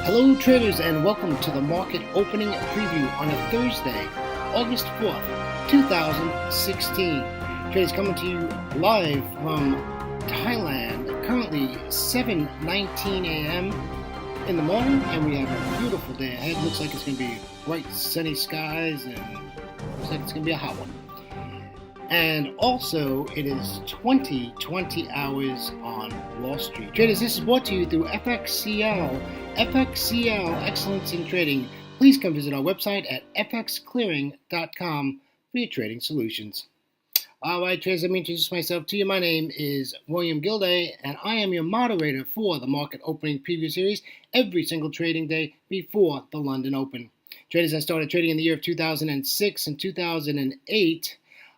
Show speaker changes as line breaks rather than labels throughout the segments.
Hello traders and welcome to the market opening preview on a Thursday, August 4th, 2016. Traders coming to you live from Thailand, currently 7:19 a.m. in the morning, and we have a beautiful day ahead. Looks like it's going to be bright sunny skies and looks like it's going to be a hot one. And also, it is 20 hours on Wall Street. Traders, this is brought to you through FXCL. FXCL Excellence in Trading. Please come visit our website at fxclearing.com for your trading solutions. All right, traders, let me introduce myself to you. My name is William Gilday, and I am your moderator for the market opening preview series every single trading day before the London Open. Traders, I started trading in the year of 2006 and 2008.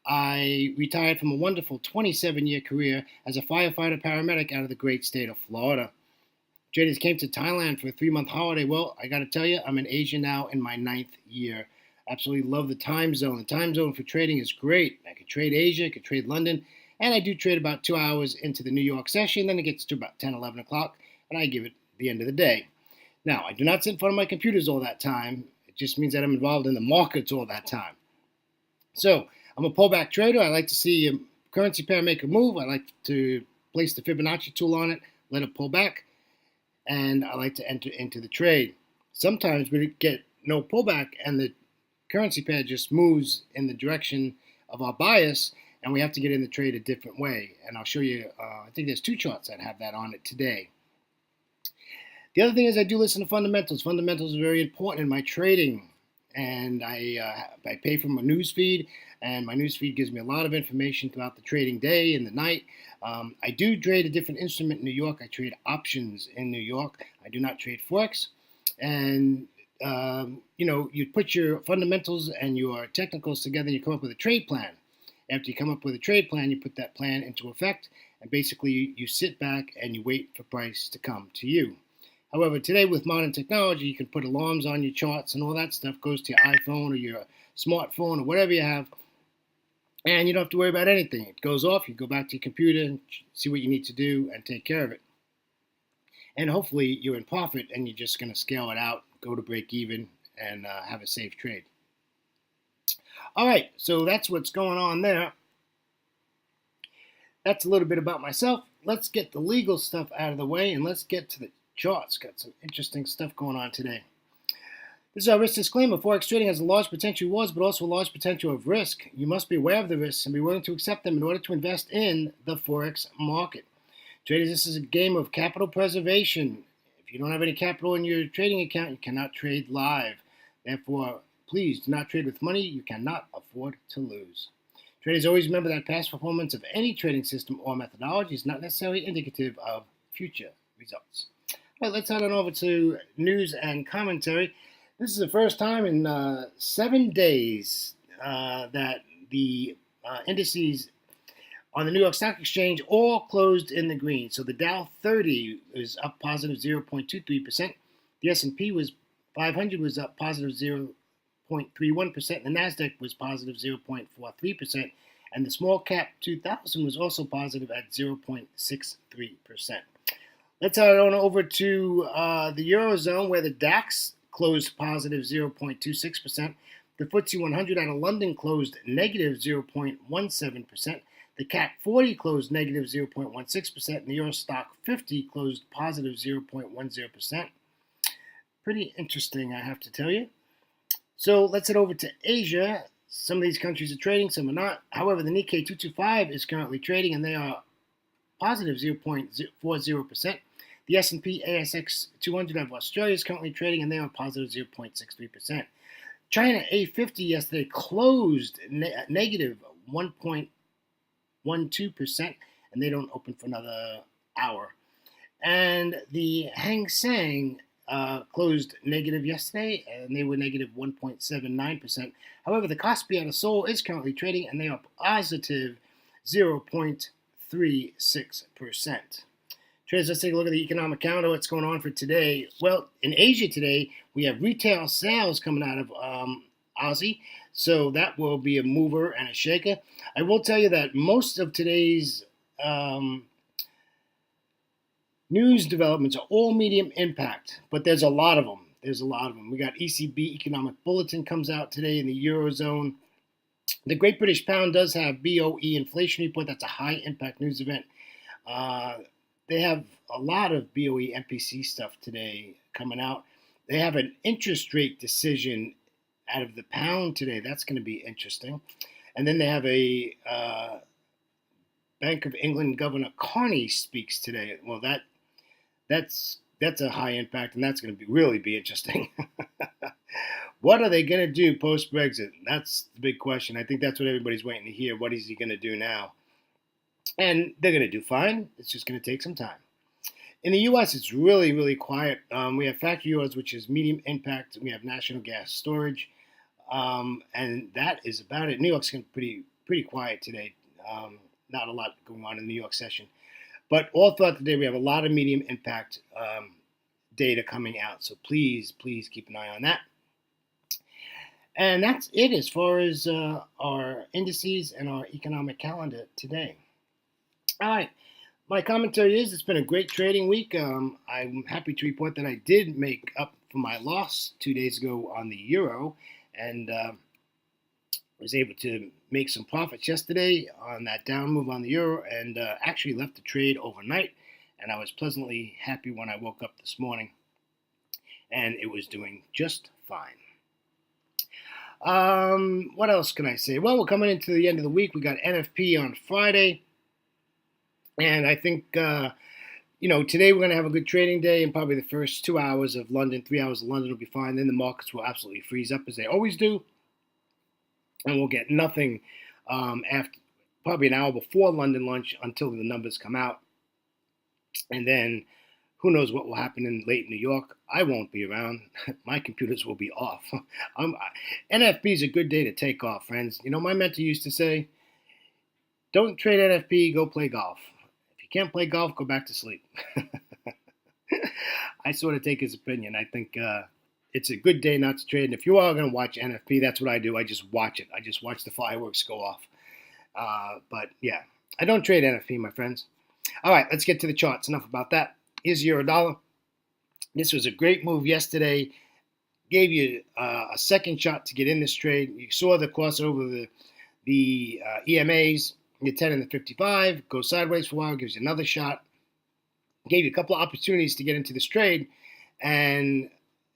I retired from a wonderful 27-year career as a firefighter paramedic out of the great state of Florida. Traders came to Thailand for a 3-month holiday. Well, I got to tell you, I'm in Asia now in my 9th year. Absolutely love the time zone. The time zone for trading is great. I could trade Asia, I could trade London, and I do trade about 2 hours into the New York session. Then it gets to about 10, 11 o'clock, and I give it the end of the day. Now, I do not sit in front of my computers all that time. It just means that I'm involved in the markets all that time. So, I'm a pullback trader. I like to see a currency pair make a move. I like to place the Fibonacci tool on it, let it pull back, and I like to enter into the trade. Sometimes we get no pullback and the currency pair just moves in the direction of our bias, and we have to get in the trade a different way. And I'll show you, I think there's 2 charts that have that on it today. The other thing is I do listen to fundamentals. Fundamentals are very important in my trading, and I pay for my news feed, and my news feed gives me a lot of information throughout the trading day and the night. I do trade a different instrument in New York. I trade options in New York. I do not trade Forex. And, you put your fundamentals and your technicals together and you come up with a trade plan. After you come up with a trade plan, you put that plan into effect, and basically you sit back and you wait for price to come to you. However, today with modern technology, you can put alarms on your charts and all that stuff goes to your iPhone or your smartphone or whatever you have, and you don't have to worry about anything. It goes off, you go back to your computer and see what you need to do and take care of it. And hopefully you're in profit and you're just going to scale it out, go to break even, and have a safe trade. All right, so that's what's going on there. That's a little bit about myself. Let's get the legal stuff out of the way and let's get to the charts. Got some interesting stuff going on today. This is our risk disclaimer. Forex trading has a large potential rewards, but also a large potential of risk. You must be aware of the risks and be willing to accept them in order to invest in the Forex market. Traders, this is a game of capital preservation. If you don't have any capital in your trading account, you cannot trade live. Therefore, please do not trade with money you cannot afford to lose. Traders, always remember that past performance of any trading system or methodology is not necessarily indicative of future results. All right, let's head on over to news and commentary. This is the first time in 7 days that the indices on the New York Stock Exchange all closed in the green. So the Dow 30 is up positive 0.23%. The S&P 500 was up positive 0.31%. The NASDAQ was positive 0.43%. And the small cap 2000 was also positive at 0.63%. Let's head on over to the Eurozone, where the DAX closed positive 0.26%. The FTSE 100 out of London closed negative 0.17%. The CAC 40 closed negative 0.16%. And the Euro Stock 50 closed positive 0.10%. Pretty interesting, I have to tell you. So let's head over to Asia. Some of these countries are trading, some are not. However, the Nikkei 225 is currently trading, and they are positive 0.40%. The S&P ASX 200 of Australia is currently trading, and they are positive 0.63%. China A50 yesterday closed negative 1.12%, and they don't open for another hour. And the Hang Seng closed negative yesterday, and they were negative 1.79%. However, the Kospi out of Seoul is currently trading, and they are positive 0.36%. Traders, let's take a look at the economic calendar. What's going on for today? Well, in Asia today, we have retail sales coming out of Aussie, so that will be a mover and a shaker. I will tell you that most of today's News developments are all medium impact, but there's a lot of them. There's a lot of them. We got ECB Economic Bulletin comes out today in the Eurozone. The Great British Pound does have BOE inflation report. That's a high impact news event. Uh, they have a lot of BOE MPC stuff today coming out. They have an interest rate decision out of the pound today. That's going to be interesting. And then they have a Bank of England Governor Carney speaks today. Well, that's a high impact, and that's going to really be interesting. What are they going to do post Brexit? That's the big question. I think that's what everybody's waiting to hear. What is he going to do now? And they're going to do fine. It's just going to take some time. In the U.S., it's really, really quiet. We have factory orders, which is medium impact. We have national gas storage, and that is about it. New York's going to be pretty quiet today. Not a lot going on in the New York session. But all throughout the day, we have a lot of medium impact data coming out. So please keep an eye on that. And that's it as far as our indices and our economic calendar today. All right. My commentary is it's been a great trading week. I'm happy to report that I did make up for my loss 2 days ago on the euro, and was able to make some profits yesterday on that down move on the euro, and actually left the trade overnight, and I was pleasantly happy when I woke up this morning, and it was doing just fine. What else can I say? Well, we're coming into the end of the week. We got NFP on Friday, and I think today we're going to have a good trading day, and probably the first 2 hours of London, 3 hours of London will be fine. Then the markets will absolutely freeze up as they always do, and we'll get nothing after probably an hour before London lunch until the numbers come out, and then who knows what will happen in late New York. I won't be around. My computers will be off. NFP is a good day to take off, friends. You know, my mentor used to say, don't trade NFP, go play golf. If you can't play golf, go back to sleep. I sort of take his opinion. I think it's a good day not to trade. And if you are going to watch NFP, that's what I do. I just watch it. I just watch the fireworks go off. But yeah, I don't trade NFP, my friends. All right, let's get to the charts. Enough about that. Here's euro dollar. This was a great move yesterday. Gave you a second shot to get in this trade. You saw the crossover the EMAs, the 10 and the 55. Go sideways for a while, gives you another shot. Gave you a couple of opportunities to get into this trade and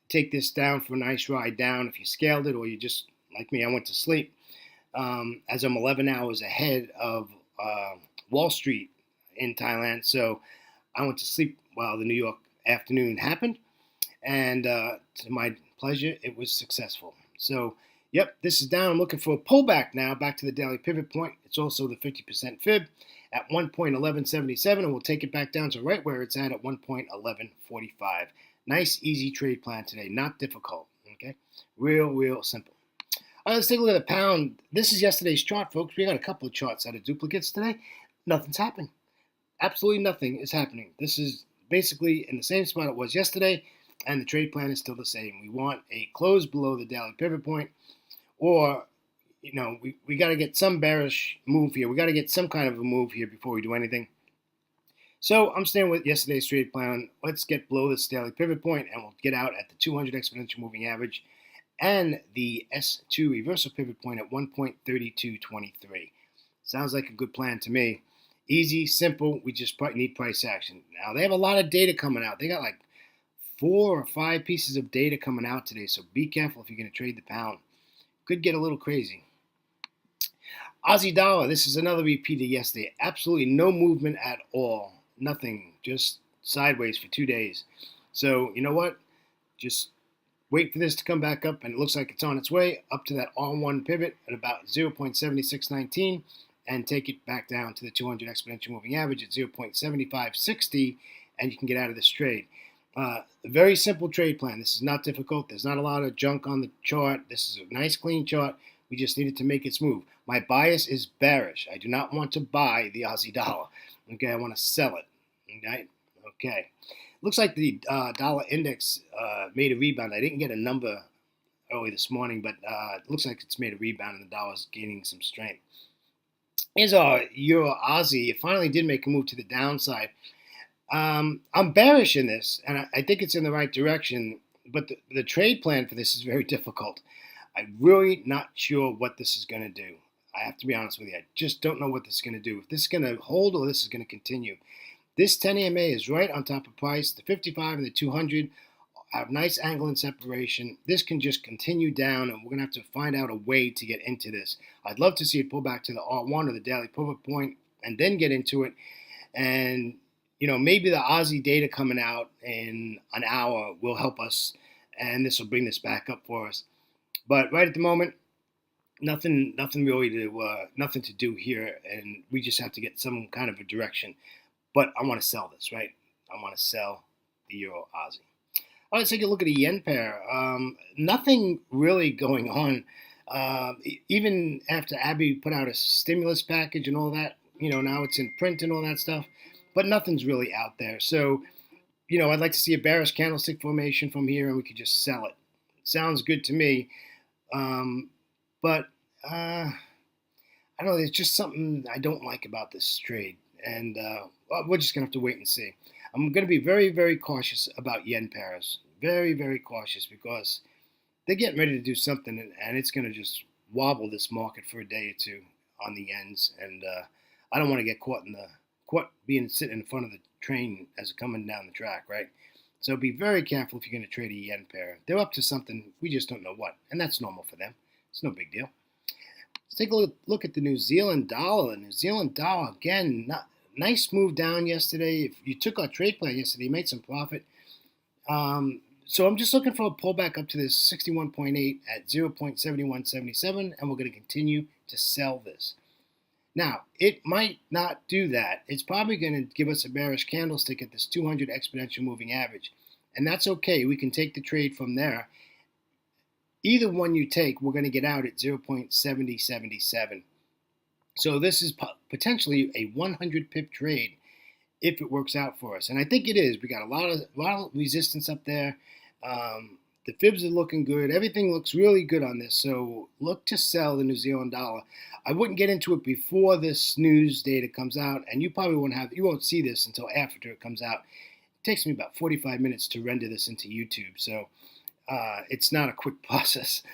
take this down for a nice ride down if you scaled it, or you just, like me, I went to sleep. As I'm 11 hours ahead of Wall Street in Thailand. So I went to sleep while the New York afternoon happened, and to my pleasure, it was successful. So, yep, this is down. I'm looking for a pullback now, back to the daily pivot point. It's also the 50% fib at 1.1177, and we'll take it back down to right where it's at 1.1145. Nice, easy trade plan today. Not difficult, okay? Real simple. All right, let's take a look at the pound. This is yesterday's chart, folks. We got a couple of charts out of duplicates today. Nothing's happening. Absolutely nothing is happening. This is basically in the same spot it was yesterday, and the trade plan is still the same. We want a close below the daily pivot point, or, we got to get some bearish move here. We got to get some kind of a move here before we do anything. So I'm staying with yesterday's trade plan. Let's get below this daily pivot point, and we'll get out at the 200 exponential moving average and the S2 reversal pivot point at 1.3223. Sounds like a good plan to me. Easy, simple. We just need price action. Now, they have a lot of data coming out. They got like 4 or 5 pieces of data coming out today, so be careful if you're going to trade the pound. Could get a little crazy. Aussie dollar, this is another repeat of yesterday. Absolutely no movement at all. Nothing. Just sideways for 2 days. So, you know what? Just wait for this to come back up, and it looks like it's on its way up to that R1 pivot at about 0.7619. And take it back down to the 200 exponential moving average at 0.7560, and you can get out of this trade. A very simple trade plan. This is not difficult. There's not a lot of junk on the chart. This is a nice, clean chart. We just needed to make its move. My bias is bearish. I do not want to buy the Aussie dollar. Okay, I want to sell it. Okay. Looks like the dollar index made a rebound. I didn't get a number early this morning, but it looks like it's made a rebound, and the dollar's gaining some strength. Here's our Euro Aussie. It finally did make a move to the downside. I'm bearish in this, and I think it's in the right direction, but the trade plan for this is very difficult. I'm really not sure what this is going to do. I have to be honest with you. I just don't know what this is going to do. If this is going to hold or this is going to continue. This 10 EMA is right on top of price. The 55 and the 200 have nice angle and separation. This can just continue down, and we're going to have to find out a way to get into this. I'd love to see it pull back to the R1 or the daily pivot point and then get into it. And, maybe the Aussie data coming out in an hour will help us, and this will bring this back up for us. But right at the moment, nothing really nothing to do here, and we just have to get some kind of a direction. But I want to sell this, right? I want to sell the Euro Aussie. All right, let's take a look at a yen pair. Nothing really going on. Even after Abby put out a stimulus package and all that, now it's in print and all that stuff. But nothing's really out there. So, I'd like to see a bearish candlestick formation from here, and we could just sell it. Sounds good to me. But I don't know. There's just something I don't like about this trade. And we're just going to have to wait and see. I'm going to be very, very cautious about yen pairs. Very, very cautious, because they're getting ready to do something, and it's going to just wobble this market for a day or two on the yens. And I don't want to get caught being sitting in front of the train as it's coming down the track, right? So be very careful if you're going to trade a yen pair. They're up to something. We just don't know what, and that's normal for them. It's no big deal. Let's take a look at the New Zealand dollar. The New Zealand dollar, again, nice move down yesterday. If you took our trade plan yesterday, you made some profit. So I'm just looking for a pullback up to this 61.8 at 0.7177, and we're going to continue to sell this. Now, it might not do that. It's probably going to give us a bearish candlestick at this 200 exponential moving average, and that's okay. We can take the trade from there. Either one you take, we're going to get out at 0.7077. So this is potentially a 100 pip trade if it works out for us, and I think it is. We got a lot of resistance up there. The fibs are looking good. Everything looks really good on this. So look to sell the New Zealand dollar. I wouldn't get into it before this news data comes out, and you probably won't see this until after it comes out. It takes me about 45 minutes to render this into YouTube, so it's not a quick process.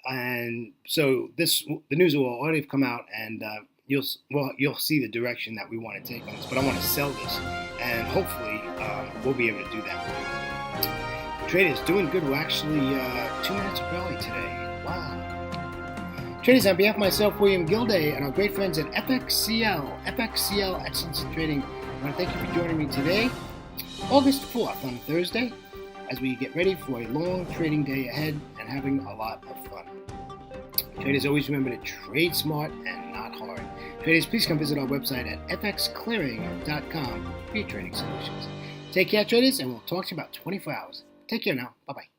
And so the news will already have come out, and you'll see the direction that we want to take on this. But I want to sell this, and hopefully we'll be able to do that. Traders doing good. We're actually 2 minutes early today. Wow. Traders, on behalf of myself, William Gilday, and our great friends at FXCL Excellence in Trading, I want to thank you for joining me today, August 4th on Thursday, as we get ready for a long trading day ahead and having a lot of fun. Traders, always remember to trade smart and not hard. Traders, please come visit our website at fxclearing.com for your trading solutions. Take care, traders, and we'll talk to you in about 24 hours. Take care now. Bye-bye.